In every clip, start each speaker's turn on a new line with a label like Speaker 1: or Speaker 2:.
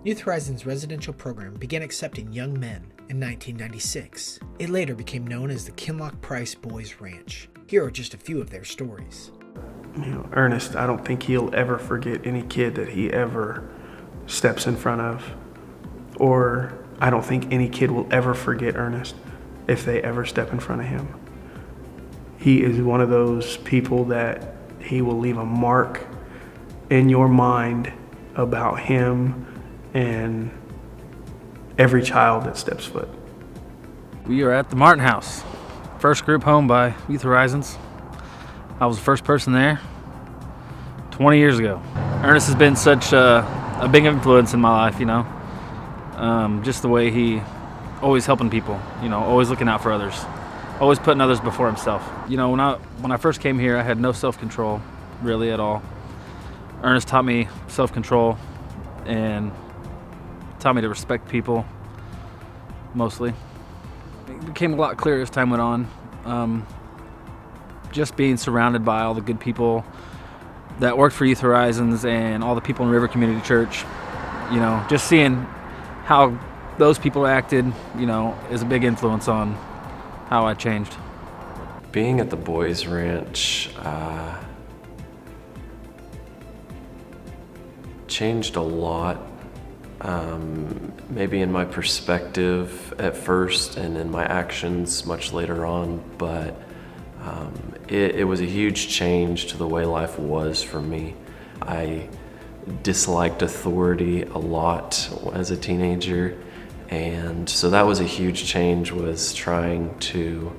Speaker 1: Youth Horizons residential program began accepting young men in 1996. It later became known as the Kinloch Price Boys Ranch. Here are just a few of their stories.
Speaker 2: Ernest, I don't think he'll ever forget any kid that he ever steps in front of. Or I don't think any kid will ever forget Ernest if they ever step in front of him. He is one of those people that he will leave a mark in your mind about him and every child that steps foot.
Speaker 3: We are at the Martin House, first group home by Youth Horizons. I was the first person there 20 years ago. Ernest has been such a big influence in my life, just the way he always helping people, always looking out for others, always putting others before himself. When I first came here, I had no self-control really at all. Ernest taught me self-control and taught me to respect people, mostly. It became a lot clearer as time went on. Just being surrounded by all the good people that worked for Youth Horizons and all the people in River Community Church, just seeing how those people acted, is a big influence on how I changed.
Speaker 4: Being at the Boys Ranch changed a lot, maybe in my perspective at first and in my actions much later on, but it was a huge change to the way life was for me. I disliked authority a lot as a teenager, and so that was a huge change, was trying to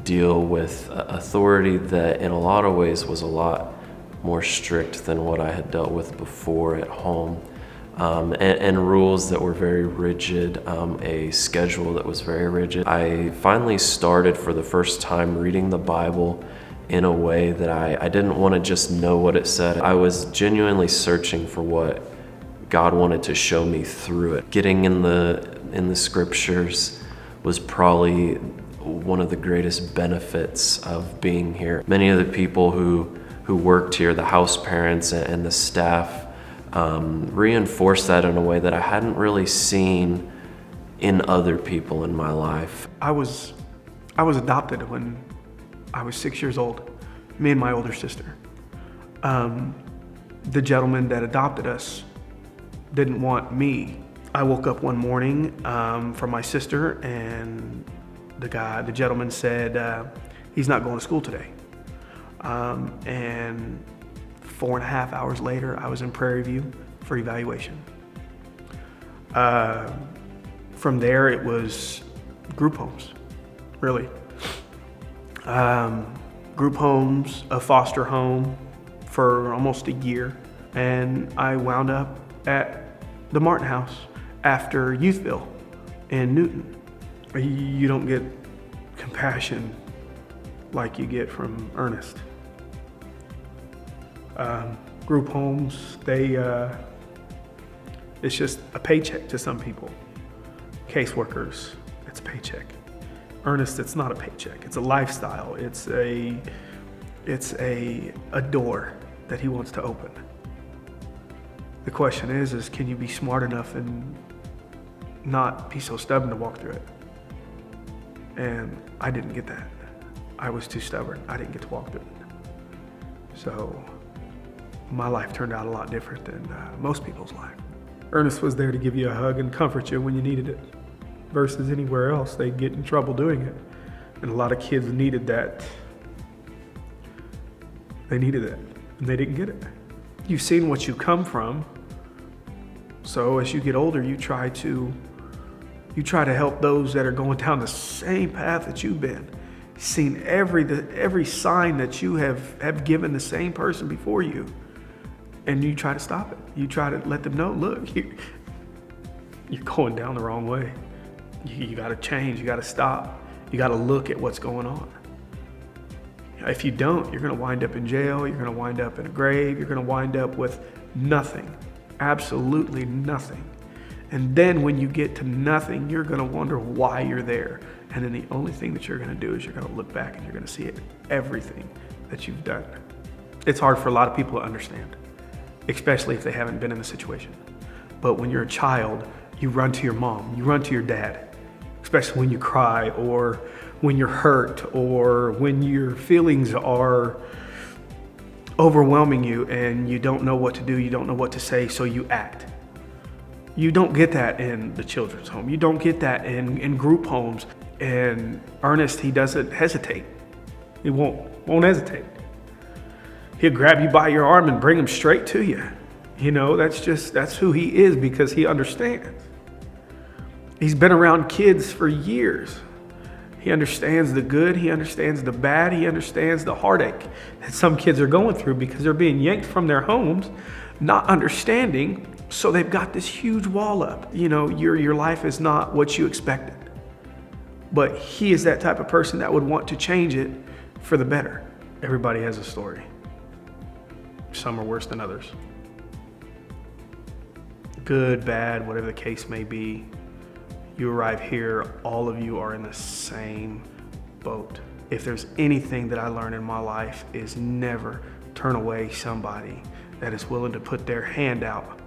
Speaker 4: deal with authority that in a lot of ways was a lot more strict than what I had dealt with before at home, and rules that were very rigid, a schedule that was very rigid. I finally started for the first time reading the Bible in a way that I didn't want to just know what it said. I was genuinely searching for what God wanted to show me through it. Getting in the scriptures was probably one of the greatest benefits of being here. Many of the people who worked here, the house parents and the staff, reinforced that in a way that I hadn't really seen in other people in my life.
Speaker 2: I was adopted when I was 6 years old, me and my older sister. The gentleman that adopted us didn't want me. I woke up one morning from my sister, and the gentleman said, he's not going to school today. And 4.5 hours later, I was in Prairie View for evaluation. From there, it was group homes, really. Group homes, a foster home for almost a year. And I wound up at the Martin House after Youthville in Newton. You don't get compassion like you get from Ernest. Group homes, it's just a paycheck to some people. Caseworkers, it's a paycheck. Ernest, it's not a paycheck. It's a lifestyle. It's a door that he wants to open. The question is can you be smart enough and not be so stubborn to walk through it? And I didn't get that. I was too stubborn. I didn't get to walk through it. So my life turned out a lot different than most people's life. Ernest was there to give you a hug and comfort you when you needed it, versus anywhere else they'd get in trouble doing it. And a lot of kids needed that. They needed it, and they didn't get it. You've seen what you come from, so as you get older, you try to help those that are going down the same path that you've been. Seen every sign that you have given the same person before you, and you try to stop it. You try to let them know, look, you're going down the wrong way. You got to change. You got to stop. You got to look at what's going on. If you don't, you're going to wind up in jail. You're going to wind up in a grave. You're going to wind up with nothing, absolutely nothing. And then when you get to nothing, you're going to wonder why you're there. And then the only thing that you're going to do is you're going to look back and you're going to see everything that you've done. It's hard for a lot of people to understand, especially if they haven't been in the situation. But when you're a child, you run to your mom, you run to your dad, especially when you cry or when you're hurt or when your feelings are overwhelming you and you don't know what to do, you don't know what to say, so you act. You don't get that in the children's home. You don't get that in group homes. And Ernest, he doesn't hesitate. He won't hesitate. He'll grab you by your arm and bring him straight to you. You know, that's who he is, because he understands. He's been around kids for years. He understands the good, he understands the bad, he understands the heartache that some kids are going through because they're being yanked from their homes, not understanding, so they've got this huge wall up. You know, your life is not what you expected. But he is that type of person that would want to change it for the better. Everybody has a story. Some are worse than others. Good, bad, whatever the case may be. You arrive here, all of you are in the same boat. If there's anything that I learned in my life, is never turn away somebody that is willing to put their hand out